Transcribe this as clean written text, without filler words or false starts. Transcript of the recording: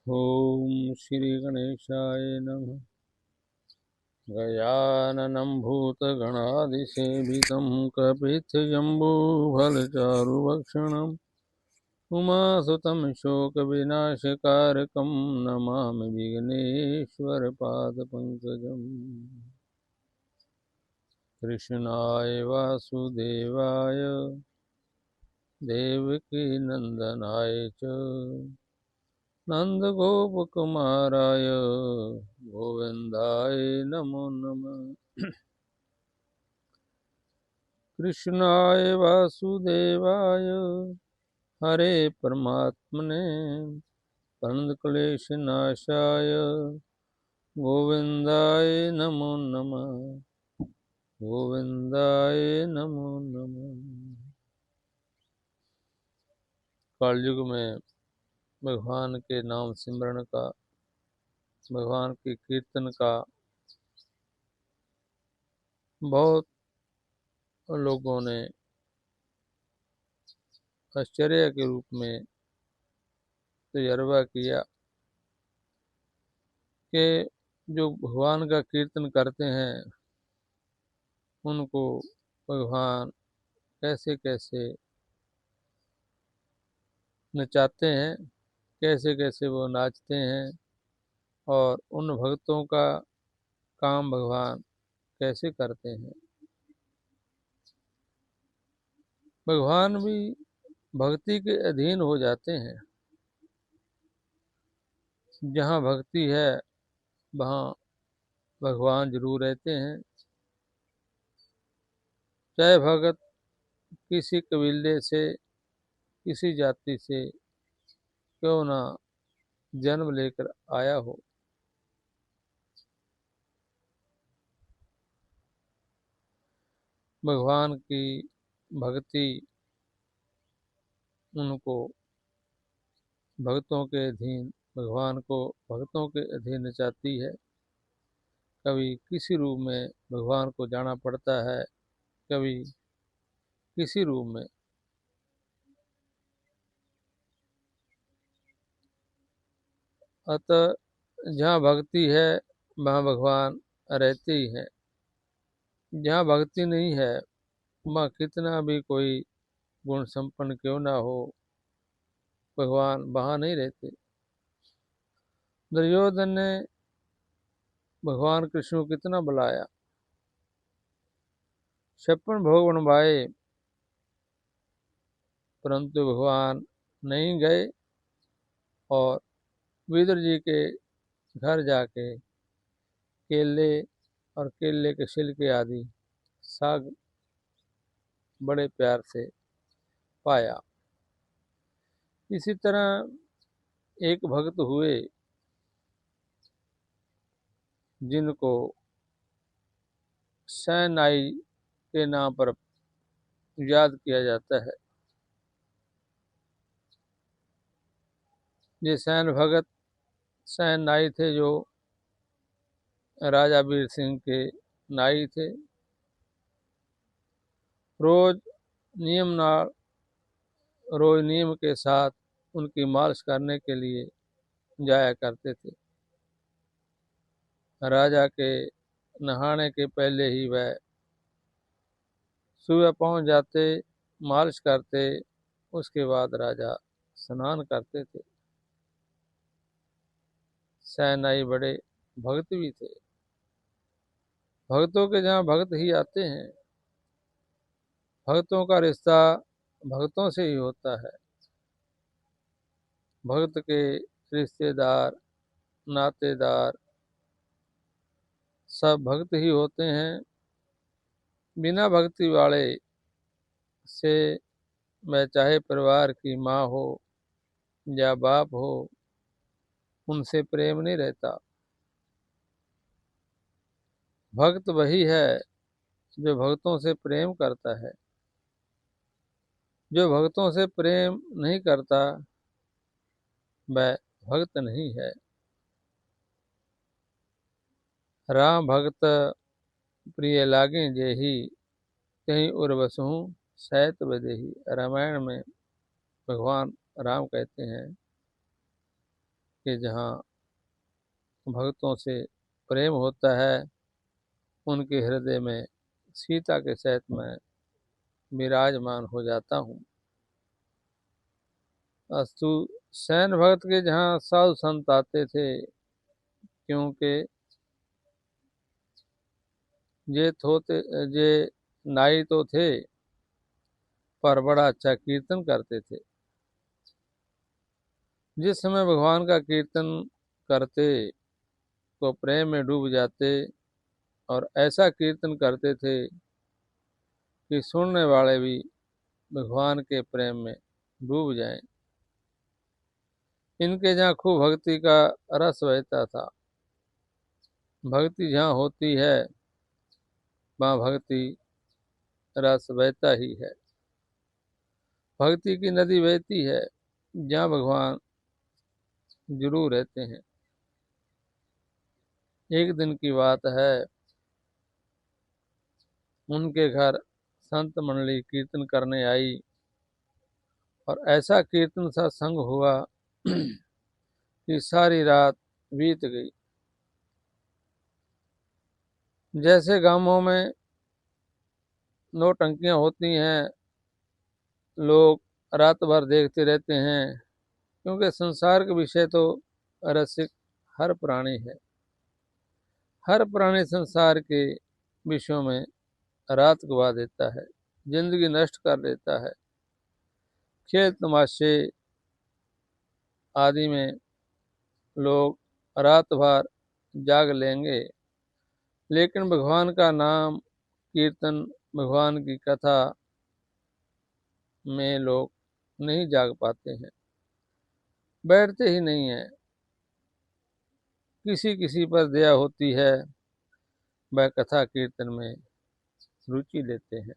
ओम श्री गणेशाय नमः। गजाननं भूतगणादिसेवितं कपित्थजम्बूफलचारुभक्षणम् उमासुतं शोकविनाशकारकं नमामि विघ्नेश्वरपादपङ्कजम्। कृष्णाय वासुदेवाय देवकीनन्दनाय च नन्दगोपकुमाराय गोविन्दाय नमो नमः। कृष्णाय वासुदेवाय हरे परमात्मने प्रणतक्लेशनाशाय गोविन्दाय नमो नमः। गोविन्दाय नमो नमः। कलयुग में भगवान के नाम सिमरन का, भगवान के कीर्तन का बहुत लोगों ने आश्चर्य के रूप में तजर्बा किया कि जो भगवान का कीर्तन करते हैं उनको भगवान कैसे कैसे नचाते हैं, कैसे कैसे वो नाचते हैं, और उन भक्तों का काम भगवान कैसे करते हैं। भगवान भी भक्ति के अधीन हो जाते हैं। जहाँ भक्ति है वहाँ भगवान जरूर रहते हैं। चाहे भगत किसी कबीले से, किसी जाति से क्यों ना जन्म लेकर आया हो, भगवान की भक्ति उनको भक्तों के अधीन, भगवान को भक्तों के अधीन नचाती है। कभी किसी रूप में भगवान को जाना पड़ता है, कभी किसी रूप में। अतः जहाँ भक्ति है वहाँ भगवान रहते ही हैं। जहाँ भक्ति नहीं है वहाँ कितना भी कोई गुण संपन्न क्यों ना हो, भगवान वहाँ नहीं रहते। दुर्योधन ने भगवान कृष्ण को कितना बुलाया, 56 भोग बनवाए, परंतु भगवान नहीं गए और विदुर जी के घर जाके केले और केले के छिलके आदि साग बड़े प्यार से पाया। इसी तरह एक भक्त हुए जिनको सैनाई के नाम पर याद किया जाता है। ये सैन भगत सैन नाई थे जो राजा वीर सिंह के नाई थे। रोज नियम रोज नियम के साथ उनकी मालिश करने के लिए जाया करते थे। राजा के नहाने के पहले ही वह सुबह पहुंच जाते, मालिश करते, उसके बाद राजा स्नान करते थे। सैनाई बड़े भक्त भी थे। भक्तों के जहाँ भक्त ही आते हैं, भक्तों का रिश्ता भक्तों से ही होता है। भक्त के रिश्तेदार, नातेदार सब भक्त ही होते हैं। बिना भक्ति वाले से, वह चाहे परिवार की माँ हो या बाप हो, उनसे प्रेम नहीं रहता। भक्त वही है जो भक्तों से प्रेम करता है। जो भक्तों से प्रेम नहीं करता वह भक्त नहीं है। राम भक्त प्रिय लागे जेहि, कहीं उर बसहु सैत बदेही। रामायण में भगवान राम कहते हैं कि जहाँ भक्तों से प्रेम होता है, उनके हृदय में सीता के सहित मैं विराजमान हो जाता हूँ। अस्तु सैन भगत के जहाँ साधु संत आते थे, क्योंकि जे नाई तो थे पर बड़ा अच्छा कीर्तन करते थे। जिस समय भगवान का कीर्तन करते तो प्रेम में डूब जाते और ऐसा कीर्तन करते थे कि सुनने वाले भी भगवान के प्रेम में डूब जाएं। इनके जहाँ खूब भक्ति का रस बहता था। भक्ति जहाँ होती है वहाँ भक्ति रस बहता ही है। भक्ति की नदी बहती है जहाँ भगवान जरूर रहते हैं। एक दिन की बात है, उनके घर संत मंडली कीर्तन करने आई और ऐसा कीर्तन सा संग हुआ कि सारी रात बीत गई। जैसे गांवों में नौटंकियां होती हैं, लोग रात भर देखते रहते हैं, क्योंकि संसार के विषय तो रसिक हर प्राणी है। हर प्राणी संसार के विषयों में रात गवा देता है, जिंदगी नष्ट कर देता है। खेल तमाशे आदि में लोग रात भर जाग लेंगे, लेकिन भगवान का नाम कीर्तन, भगवान की कथा में लोग नहीं जाग पाते हैं, बैठते ही नहीं है। किसी किसी पर दया होती है, वह कथा कीर्तन में रुचि लेते हैं।